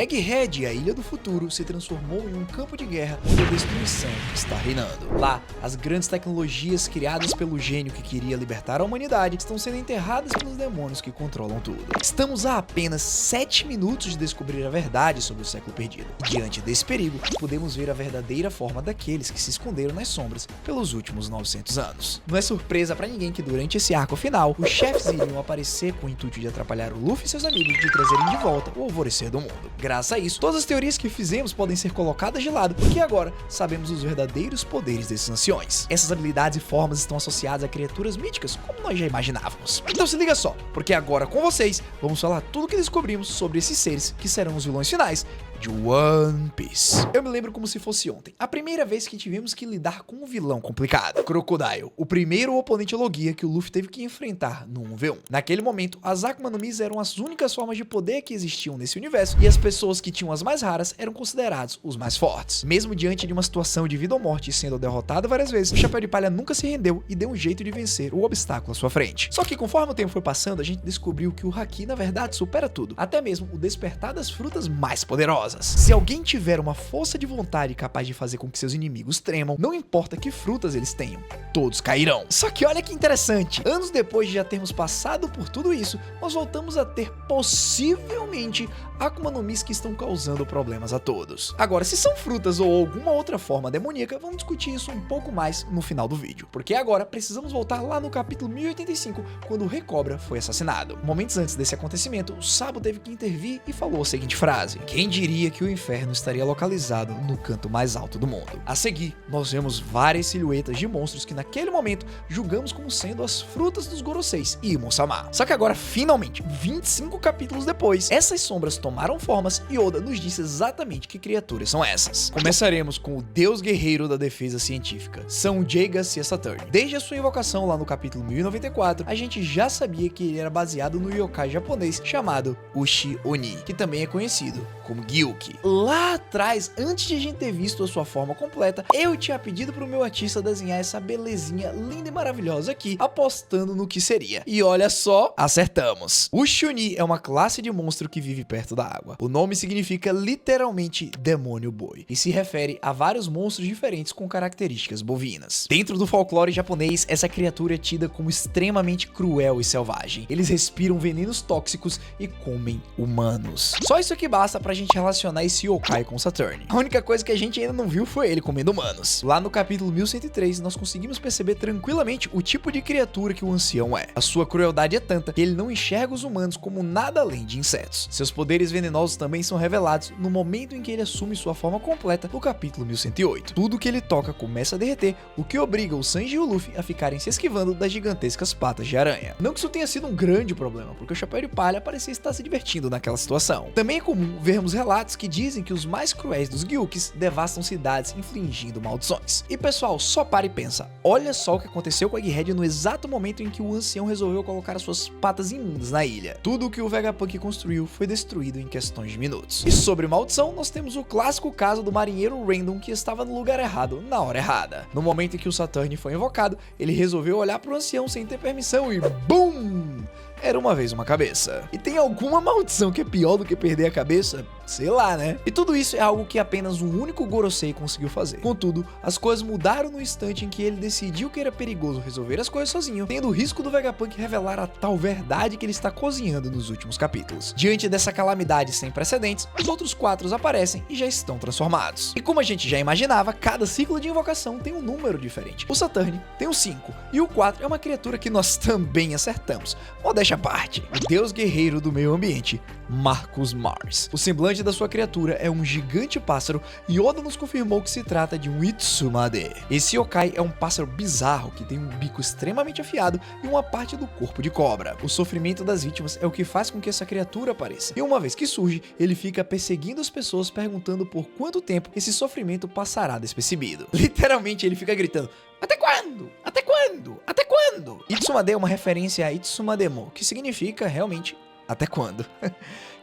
Egghead, a Ilha do Futuro, se transformou em um campo de guerra onde a destruição está reinando. Lá, as grandes tecnologias criadas pelo gênio que queria libertar a humanidade estão sendo enterradas pelos demônios que controlam tudo. Estamos a apenas 7 minutos de descobrir a verdade sobre o século perdido. E diante desse perigo, podemos ver a verdadeira forma daqueles que se esconderam nas sombras pelos últimos 900 anos. Não é surpresa pra ninguém que durante esse arco final, os chefes iriam aparecer com o intuito de atrapalhar o Luffy e seus amigos de trazerem de volta o alvorecer do mundo. Graças a isso, todas as teorias que fizemos podem ser colocadas de lado, porque agora sabemos os verdadeiros poderes desses anciões. Essas habilidades e formas estão associadas a criaturas míticas, como nós já imaginávamos. Então se liga só, porque agora com vocês, vamos falar tudo o que descobrimos sobre esses seres que serão os vilões finais de One Piece. Eu me lembro como se fosse ontem, a primeira vez que tivemos que lidar com um vilão complicado. Crocodile, o primeiro oponente Logia que o Luffy teve que enfrentar no 1v1. Naquele momento, as Akuma no Mis eram as únicas formas de poder que existiam nesse universo, e as pessoas que tinham as mais raras eram considerados os mais fortes. Mesmo diante de uma situação de vida ou morte e sendo derrotado várias vezes, o Chapéu de Palha nunca se rendeu e deu um jeito de vencer o obstáculo à sua frente. Só que conforme o tempo foi passando, a gente descobriu que o Haki na verdade supera tudo, até mesmo o despertar das frutas mais poderosas. Se alguém tiver uma força de vontade capaz de fazer com que seus inimigos tremam, não importa que frutas eles tenham, todos cairão. Só que olha que interessante, anos depois de já termos passado por tudo isso, nós voltamos a ter possivelmente Akuma no Mis que estão causando problemas a todos. Agora, se são frutas ou alguma outra forma demoníaca, vamos discutir isso um pouco mais no final do vídeo, porque agora precisamos voltar lá no capítulo 1085, quando o Rei Cobra foi assassinado. Momentos antes desse acontecimento, o Sabo teve que intervir e falou a seguinte frase: quem diria que o inferno estaria localizado no canto mais alto do mundo? A seguir, nós vemos várias silhuetas de monstros que naquele momento julgamos como sendo as frutas dos Goroseis e Imon-sama. Só que agora, finalmente, 25 capítulos depois, essas sombras tomaram formas e Oda nos disse exatamente que criaturas são essas. Começaremos com o deus guerreiro da defesa científica, Sanjay Garcia Saturn. Desde a sua invocação lá no capítulo 1094, a gente já sabia que ele era baseado no yokai japonês chamado Ushi Oni, que também é conhecido como Gyuki. Lá atrás, antes de a gente ter visto a sua forma completa, eu tinha pedido pro meu artista desenhar essa belezinha linda e maravilhosa aqui, apostando no que seria. E olha só, acertamos. O Shuni é uma classe de monstro que vive perto da água. O nome significa literalmente demônio boi e se refere a vários monstros diferentes com características bovinas. Dentro do folclore japonês, essa criatura é tida como extremamente cruel e selvagem. Eles respiram venenos tóxicos e comem humanos. Só isso aqui basta pra gente relacionar esse yokai com Saturn. A única coisa que a gente ainda não viu foi ele comendo humanos. Lá no capítulo 1103, nós conseguimos perceber tranquilamente o tipo de criatura que o ancião é. A sua crueldade é tanta que ele não enxerga os humanos como nada além de insetos. Seus poderes venenosos também são revelados no momento em que ele assume sua forma completa no capítulo 1108. Tudo que ele toca começa a derreter, o que obriga o Sanji e o Luffy a ficarem se esquivando das gigantescas patas de aranha. Não que isso tenha sido um grande problema, porque o Chapéu de Palha parecia estar se divertindo naquela situação. Também é comum vermos relatos que dizem que os mais cruéis dos Gyukis devastam cidades infligindo maldições. E pessoal, só para e pensa, olha só o que aconteceu com o Egghead no exato momento em que o ancião resolveu colocar as suas patas imundas na ilha. Tudo o que o Vegapunk construiu foi destruído em questões de minutos. E sobre maldição, nós temos o clássico caso do marinheiro Random que estava no lugar errado, na hora errada. No momento em que o Saturn foi invocado, ele resolveu olhar para o ancião sem ter permissão e BUM! Era uma vez uma cabeça. E tem alguma maldição que é pior do que perder a cabeça? Sei lá, né? E tudo isso é algo que apenas um único Gorosei conseguiu fazer. Contudo, as coisas mudaram no instante em que ele decidiu que era perigoso resolver as coisas sozinho, tendo o risco do Vegapunk revelar a tal verdade que ele está cozinhando nos últimos capítulos. Diante dessa calamidade sem precedentes, os outros 4 aparecem e já estão transformados. E como a gente já imaginava, cada ciclo de invocação tem um número diferente. O Saturn tem o 5 e o 4 é uma criatura que nós também acertamos. Modéstia à parte, o deus guerreiro do meio ambiente, Marcus Mars. O semblante da sua criatura é um gigante pássaro e Oda nos confirmou que se trata de um Itsumade. Esse yokai é um pássaro bizarro que tem um bico extremamente afiado e uma parte do corpo de cobra. O sofrimento das vítimas é o que faz com que essa criatura apareça. E uma vez que surge, ele fica perseguindo as pessoas perguntando por quanto tempo esse sofrimento passará despercebido. Literalmente ele fica gritando: até quando? Até quando? Até quando? Itsumade é uma referência a Itsumademo, que significa realmente até quando.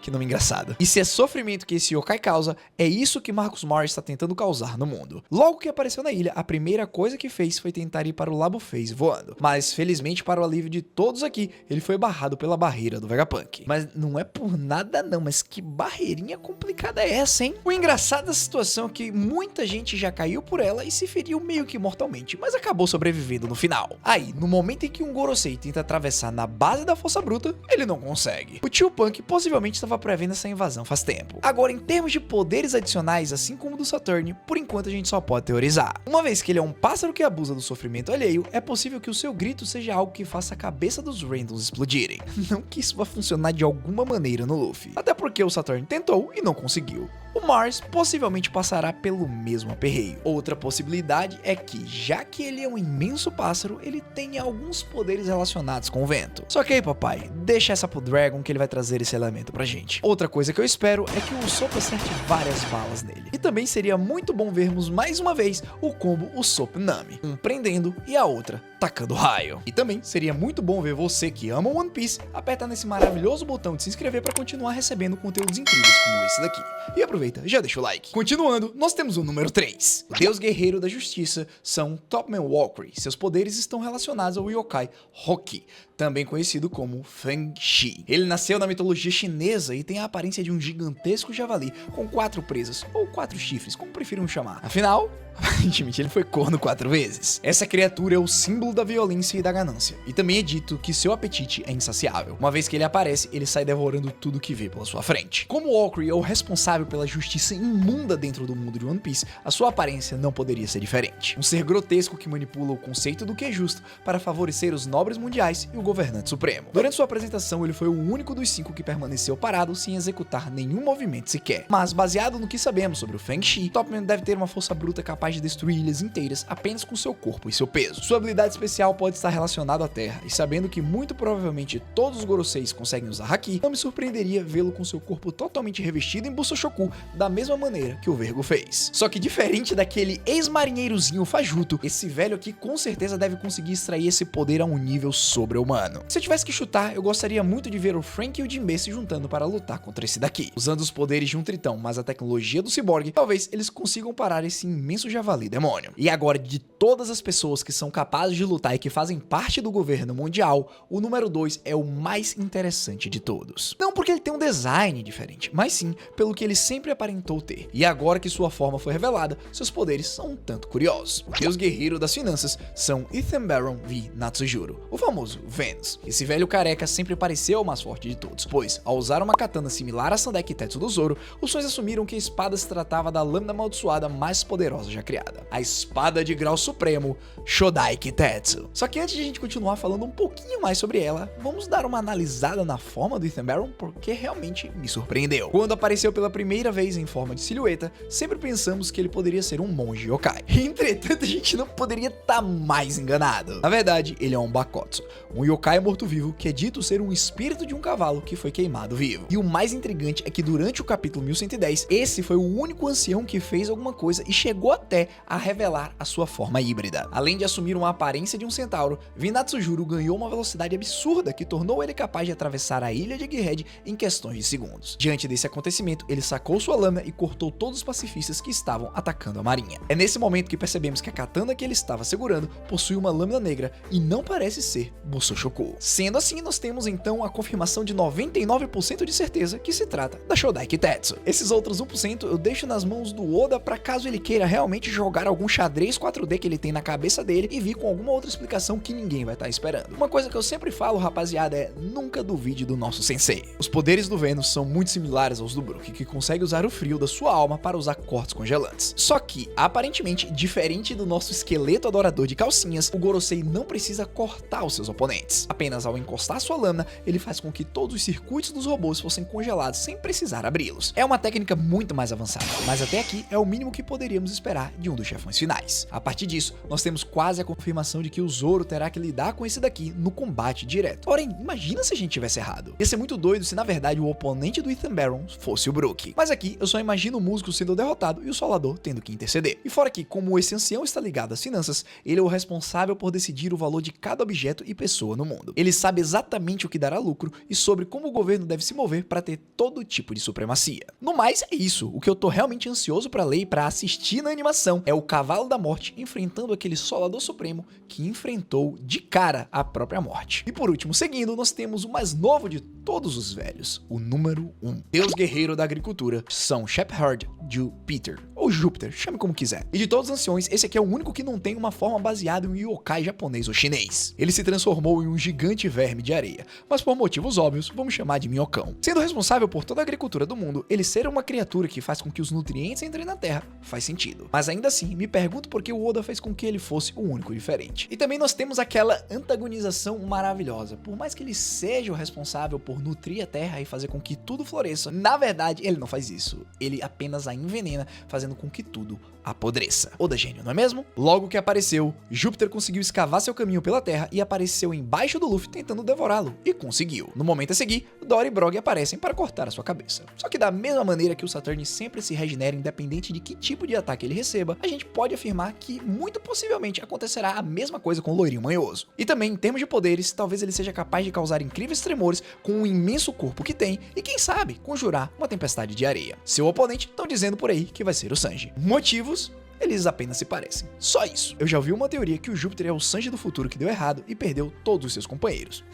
Que nome engraçado. E se é sofrimento que esse yokai causa, é isso que Marcus Morris está tentando causar no mundo. Logo que apareceu na ilha, a primeira coisa que fez foi tentar ir para o Labo Phase voando. Mas, felizmente para o alívio de todos aqui, ele foi barrado pela barreira do Vegapunk. Mas não é por nada não, mas que barreirinha complicada é essa, hein? O engraçado da situação é que muita gente já caiu por ela e se feriu meio que mortalmente, mas acabou sobrevivendo no final. Aí, no momento em que um Gorosei tenta atravessar na base da Força Bruta, ele não consegue. O tio Punk possivelmente estava prevendo essa invasão faz tempo. Agora, em termos de poderes adicionais, assim como o do Saturn, por enquanto a gente só pode teorizar. Uma vez que ele é um pássaro que abusa do sofrimento alheio, é possível que o seu grito seja algo que faça a cabeça dos Randoms explodirem. Não que isso vá funcionar de alguma maneira no Luffy. Até porque o Saturn tentou e não conseguiu. O Mars possivelmente passará pelo mesmo aperreio. Outra possibilidade é que, já que ele é um imenso pássaro, ele tenha alguns poderes relacionados com o vento. Só que aí, papai, deixa essa pro Dragon que ele vai trazer esse elemento pra gente. Outra coisa que eu espero é que o Usopp acerte várias balas nele. E também seria muito bom vermos mais uma vez o combo Usopp Nami, um prendendo e a outra tacando raio. E também seria muito bom ver você que ama One Piece apertar nesse maravilhoso botão de se inscrever para continuar recebendo conteúdos incríveis como esse daqui. E aproveita, já deixa o like. Continuando, nós temos o número 3. O Deus Guerreiro da Justiça são Topman Walkyrie. Seus poderes estão relacionados ao yokai Hoki, também conhecido como Feng Shi. Ele nasceu na mitologia chinesa e tem a aparência de um gigantesco javali com 4 presas, ou 4 chifres, como prefiram chamar. Afinal, aparentemente ele foi corno 4 vezes. Essa criatura é o símbolo da violência e da ganância, e também é dito que seu apetite é insaciável. Uma vez que ele aparece, ele sai devorando tudo que vê pela sua frente. Como Walkyrie é o responsável pela justiça imunda dentro do mundo de One Piece, a sua aparência não poderia ser diferente. Um ser grotesco que manipula o conceito do que é justo para favorecer os nobres mundiais e o governante supremo. Durante sua apresentação, ele foi o único dos 5 que permaneceu parado sem executar nenhum movimento sequer. Mas, baseado no que sabemos sobre o Feng Shi, Topman deve ter uma força bruta capaz de destruir ilhas inteiras apenas com seu corpo e seu peso. Sua habilidade especial pode estar relacionada à terra, e sabendo que muito provavelmente todos os Goroseis conseguem usar Haki, não me surpreenderia vê-lo com seu corpo totalmente revestido em Busoshoku, da mesma maneira que o Vergo fez. Só que diferente daquele ex-marinheirozinho fajuto, esse velho aqui com certeza deve conseguir extrair esse poder a um nível sobre-humano. Se eu tivesse que chutar, eu gostaria muito de ver o Frank e o Jinbe se juntando para lutar contra esse daqui. Usando os poderes de um tritão, mas a tecnologia do Cyborg, talvez eles consigam parar esse imenso javali demônio. E agora, de todas as pessoas que são capazes de lutar e que fazem parte do governo mundial, o número 2 é o mais interessante de todos. Não porque ele tem um design diferente, mas sim pelo que ele sempre aparentou ter. E agora que sua forma foi revelada, seus poderes são um tanto curiosos. O Deus Guerreiro das Finanças são Ethan Baron V Natsujuro, o famoso Venus. Esse velho careca sempre pareceu o mais forte de todos, pois, ao usar uma katana similar a Sandeki Tetsu do Zoro, os Sons assumiram que a espada se tratava da lâmina amaldiçoada mais poderosa já criada. A espada de grau supremo, Shodai Kitetsu. Só que antes de a gente continuar falando um pouquinho mais sobre ela, vamos dar uma analisada na forma do Ethan Baron, porque realmente me surpreendeu. Quando apareceu pela primeira vez em forma de silhueta, sempre pensamos que ele poderia ser um monge yokai. Entretanto, a gente não poderia estar mais enganado. Na verdade, ele é um Bakotsu, um yokai morto-vivo que é dito ser um espírito de um cavalo que foi queimado vivo. E o mais intrigante é que durante o capítulo 1110, esse foi o único ancião que fez alguma coisa e chegou até a revelar a sua forma híbrida. Além de assumir uma aparência de um centauro, Natsujuro ganhou uma velocidade absurda que tornou ele capaz de atravessar a ilha de Egghead em questões de segundos. Diante desse acontecimento, ele sacou sua lâmina e cortou todos os pacifistas que estavam atacando a marinha. É nesse momento que percebemos que a katana que ele estava segurando possui uma lâmina negra e não parece ser Busoshoku. Sendo assim, nós temos então a confirmação de 99% de certeza que se trata da Shodai Kitetsu. Esses outros 1% eu deixo nas mãos do Oda para caso ele queira realmente jogar algum xadrez 4D que ele tem na cabeça dele e vir com alguma outra explicação que ninguém vai estar esperando. Uma coisa que eu sempre falo, rapaziada, é nunca duvide do nosso sensei. Os poderes do Venus são muito similares aos do Brook, que consegue usar o frio da sua alma para usar cortes congelantes. Só que, aparentemente, diferente do nosso esqueleto adorador de calcinhas, o Gorosei não precisa cortar os seus oponentes. Apenas ao encostar sua lâmina, ele faz com que todos os circuitos dos robôs fossem congelados sem precisar abri-los. É uma técnica muito mais avançada, mas até aqui é o mínimo que poderíamos esperar de um dos chefões finais. A partir disso, nós temos quase a confirmação de que o Zoro terá que lidar com esse daqui no combate direto. Porém, imagina se a gente tivesse errado. Ia ser muito doido se na verdade o oponente do Ethan Baron fosse o Brook. Mas aqui aqui eu só imagino o músico sendo derrotado e o solador tendo que interceder. E fora que, como esse ancião está ligado às finanças, ele é o responsável por decidir o valor de cada objeto e pessoa no mundo. Ele sabe exatamente o que dará lucro e sobre como o governo deve se mover para ter todo tipo de supremacia. No mais, é isso. O que eu tô realmente ansioso para ler e para assistir na animação é o Cavalo da Morte enfrentando aquele Solador Supremo que enfrentou de cara a própria morte. E por último, seguindo, nós temos o mais novo de todos os velhos, o número 1. Deus guerreiro da agricultura, São Shepherd Jupiter, ou Júpiter, chame como quiser. E de todos os anciões, esse aqui é o único que não tem uma forma baseada em um yokai japonês ou chinês. Ele se transformou em um gigante verme de areia, mas por motivos óbvios, vamos chamar de minhocão. Sendo responsável por toda a agricultura do mundo, ele ser uma criatura que faz com que os nutrientes entrem na terra faz sentido. Mas ainda assim, me pergunto por que o Oda fez com que ele fosse o único diferente. E também nós temos aquela antagonização maravilhosa. Por mais que ele seja o responsável por nutrir a terra e fazer com que tudo floresça, na verdade ele não faz isso. Ele apenas a envenena, fazendo com que tudo apodreça. Oda gênio, não é mesmo? Logo que apareceu, Júpiter conseguiu escavar seu caminho pela Terra e apareceu embaixo do Luffy tentando devorá-lo. E conseguiu. No momento a seguir, Dory e Brog aparecem para cortar a sua cabeça. Só que da mesma maneira que o Saturn sempre se regenera independente de que tipo de ataque ele receba, a gente pode afirmar que muito possivelmente acontecerá a mesma coisa com o Loirinho Manhoso. E também, em termos de poderes, talvez ele seja capaz de causar incríveis tremores com o imenso corpo que tem e, quem sabe, conjurar uma tempestade de areia. Seu oponente estão dizendo por aí que vai ser o Sanji. Motivos? Eles apenas se parecem. Só isso. Eu já ouvi uma teoria que o Júpiter é o Sanji do futuro que deu errado e perdeu todos os seus companheiros.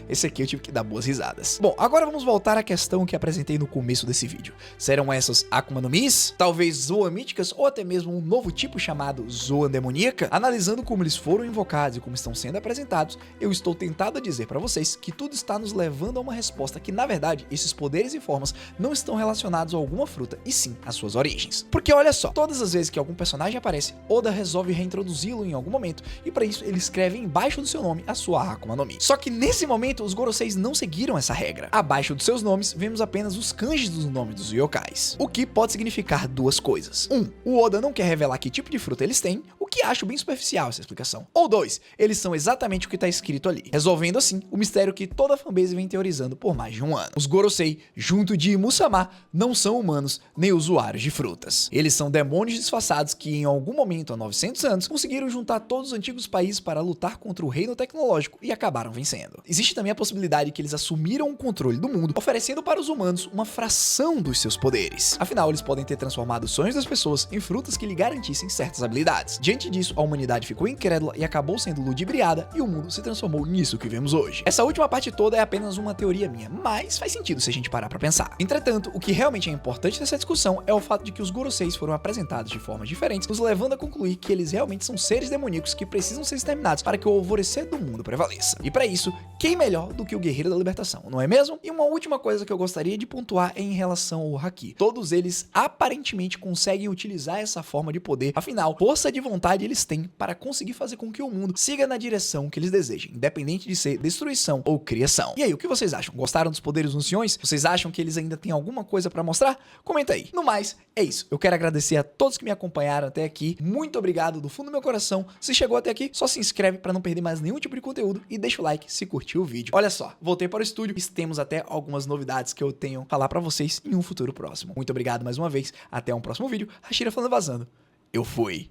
Esse aqui eu tive que dar boas risadas. Bom, agora vamos voltar à questão que apresentei no começo desse vídeo. Serão essas Akuma no Mis? Talvez Zoan míticas ou até mesmo um novo tipo chamado Zoan demoníaca? Analisando como eles foram invocados e como estão sendo apresentados, eu estou tentado a dizer para vocês que tudo está nos levando a uma resposta que, na verdade, esses poderes e formas não estão relacionados a alguma fruta, e sim às suas origens. Porque olha só, todas as vezes que algum personagem aparece, Oda resolve reintroduzi-lo em algum momento, e para isso ele escreve embaixo do seu nome a sua Akuma no Mi. Só que nesse momento, os Goroseis não seguiram essa regra. Abaixo dos seus nomes, vemos apenas os kanjis dos nomes dos yokais. O que pode significar duas coisas. O Oda não quer revelar que tipo de fruta eles têm, o que acho bem superficial essa explicação. Ou 2, eles são exatamente o que está escrito ali, resolvendo assim o mistério que toda a fanbase vem teorizando por mais de um ano. Os Gorosei, junto de Musama, não são humanos nem usuários de frutas. Eles são demônios disfarçados que em algum momento há 900 anos conseguiram juntar todos os antigos países para lutar contra o reino tecnológico e acabaram vencendo. Existe também a possibilidade que eles assumiram o controle do mundo, oferecendo para os humanos uma fração dos seus poderes. Afinal, eles podem ter transformado os sonhos das pessoas em frutas que lhe garantissem certas habilidades. Diante disso, a humanidade ficou incrédula e acabou sendo ludibriada, e o mundo se transformou nisso que vemos hoje. Essa última parte toda é apenas uma teoria minha, mas faz sentido se a gente parar pra pensar. Entretanto, o que realmente é importante nessa discussão é o fato de que os Goroseis foram apresentados de formas diferentes, nos levando a concluir que eles realmente são seres demoníacos que precisam ser exterminados para que o alvorecer do mundo prevaleça. E para isso, quem melhor do que o Guerreiro da Libertação, não é mesmo? E uma última coisa que eu gostaria de pontuar é em relação ao Haki. Todos eles aparentemente conseguem utilizar essa forma de poder, afinal, força de vontade eles têm para conseguir fazer com que o mundo siga na direção que eles desejem, independente de ser destruição ou criação. E aí, o que vocês acham? Gostaram dos poderes dos anciões? Vocês acham que eles ainda têm alguma coisa para mostrar? Comenta aí. No mais, é isso. Eu quero agradecer a todos que me acompanharam até aqui. Muito obrigado do fundo do meu coração. Se chegou até aqui, só se inscreve para não perder mais nenhum tipo de conteúdo e deixa o like se curtiu o vídeo. Olha só, voltei para o estúdio e temos até algumas novidades que eu tenho a falar para vocês em um futuro próximo. Muito obrigado mais uma vez. Até um próximo vídeo. Hashira falando vazando. Eu fui.